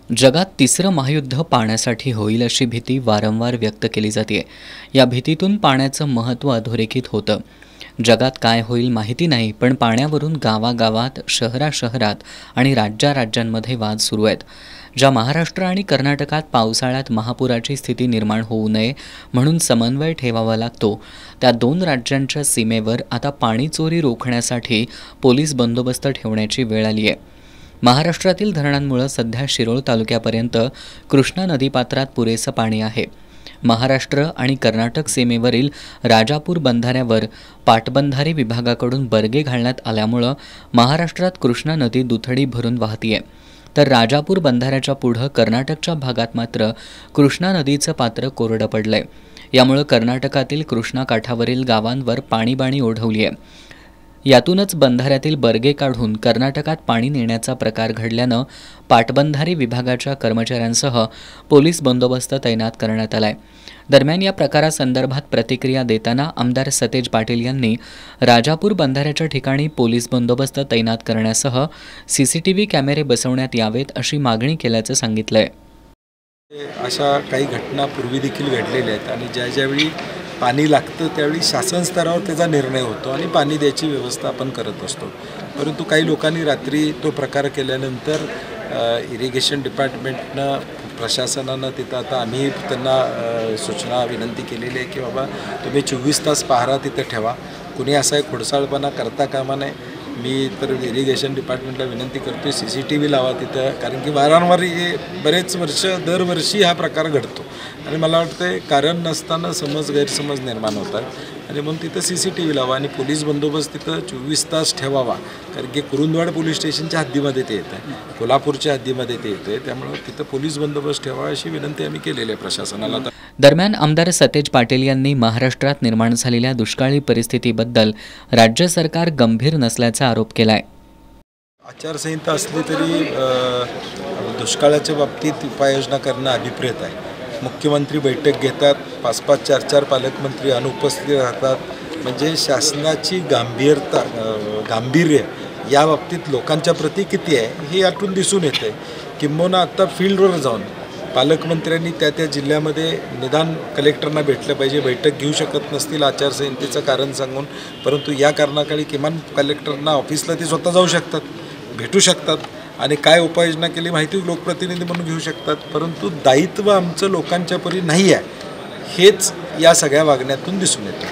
जगात तिसरं महायुद्ध पाण्यासाठी होईल अशी भीती वारंवार व्यक्त केली जाते। या भीतीतून पाण्याचं महत्त्व अधोरेखित होतं। जगात काय होईल माहिती नाही, पण पाण्यावरून गावागावात, शहराशहरात आणि राज्यांमध्ये वाद सुरू आहेत। ज्या महाराष्ट्र आणि कर्नाटकात पावसाळ्यात महापुराची स्थिती निर्माण होऊ नये म्हणून समन्वय ठेवावा लागतो, त्या दोन राज्यांच्या सीमेवर आता पाणी चोरी रोखण्यासाठी पोलीस बंदोबस्त ठेवण्याची वेळ आली आहे। महाराष्ट्रातील धरणांमुळे सध्या शिरोळ तालुक्यापर्यंत कृष्णा नदीपात्रात पुरेसं पाणी आहे। महाराष्ट्र आणि कर्नाटक सीमेवरील राजापूर बंधाऱ्यावर पाटबंधारे विभागाकडून बर्गे घालण्यात आल्यामुळे महाराष्ट्रात कृष्णा नदी दुथडी भरून वाहतीये, तर राजापूर बंधाऱ्याच्या पुढे कर्नाटकच्या भागात मात्र कृष्णा नदीचं पात्र कोरडं पडलंय। यामुळे कर्नाटकातील कृष्णा काठावरील गावांवर पाणीबाणी ओढवली आहे। यातूनच बंधाऱ्यातील बर्गे काढून कर्नाटकात पाणी नेण्याचा प्रकार घडल्यानं पाटबंधारे विभागाच्या कर्मचाऱ्यांसह पोलीस बंदोबस्त तैनात करण्यात आलाय। दरम्यान या प्रकारासंदर्भात प्रतिक्रिया देताना आमदार सतेज पाटील यांनी राजापूर बंधाऱ्याच्या ठिकाणी पोलीस बंदोबस्त तैनात करण्यासह सीसीटीव्ही कॅमेरे बसवण्यात यावेत अशी मागणी केल्याचं सांगितलंय। अशा काही घटना पूर्वी देखील घडलेल्या आहेत आणि ज्यावेळी पाणी लागतं त्यावेळी शासन स्तरावर त्याचा निर्णय होतो आणि पाणी द्यायची व्यवस्था आपण करत असतो। परंतु काही लोकांनी रात्री तो प्रकार केल्यानंतर इरिगेशन डिपार्टमेंटनं, प्रशासनानं तिथं आता आम्ही त्यांना सूचना विनंती केलेली आहे की बाबा तुम्ही 24 तास पहारा तिथं ठेवा, कुणी असा एक खोडसाळपणा करता कामा नये। मी तर इरिगेशन डिपार्टमेंटला विनंती करतो CCTV लावा तिथं, कारण की वारंवार बरेच वर्ष दरवर्षी हा प्रकार घडतो आणि मला वाटतं कारण नसताना गैरसमज निर्माण होतात आणि म्हणून तिथं CCTV लावा आणि पोलीस बंदोबस्त तिथं 24 तास ठेवावा, कारण की कुरुंदवाड पोलीस स्टेशनच्या हद्दीमध्ये ते येतं आहे, कोल्हापूरच्या हद्दीमध्ये ते येतं आहे, त्यामुळे तिथं पोलीस बंदोबस्त ठेवा अशी विनंती आम्ही केलेली आहे प्रशासनाला। दरम्यान आमदार सतेज पाटील यांनी महाराष्ट्रात निर्माण झालेल्या दुष्काळी परिस्थितीबद्दल राज्य सरकार गंभीर नसल्याचा आरोप केलाय। आचारसंहिता असली तरी दुष्काळाच्या बाबतीत उपाययोजना करणं अभिप्रेत आहे। मुख्यमंत्री बैठक घेतात, 5-5, 4-4 पालकमंत्री अनुपस्थित राहतात, म्हणजे शासनाची गांभीर्य या बाबतीत लोकांच्या प्रती किती आहे हे यातून दिसून येते। किंबहुना आता फील्डवर जाऊन पालकमंत्र्यांनी त्या जिल्ह्यामध्ये निदान कलेक्टरना भेटलं पाहिजे। बैठक घेऊ शकत नसतील आचारसंहितेचं कारण सांगून, परंतु या कारणाखाली किमान कलेक्टरना ऑफिसला ते स्वतः जाऊ शकतात, भेटू शकतात आणि काय उपाययोजना केली माहिती लोकप्रतिनिधी म्हणून घेऊ शकतात। परंतु दायित्व आमचं लोकांच्या परी नाही आहे, हेच या सगळ्या वागण्यातून दिसून येतं।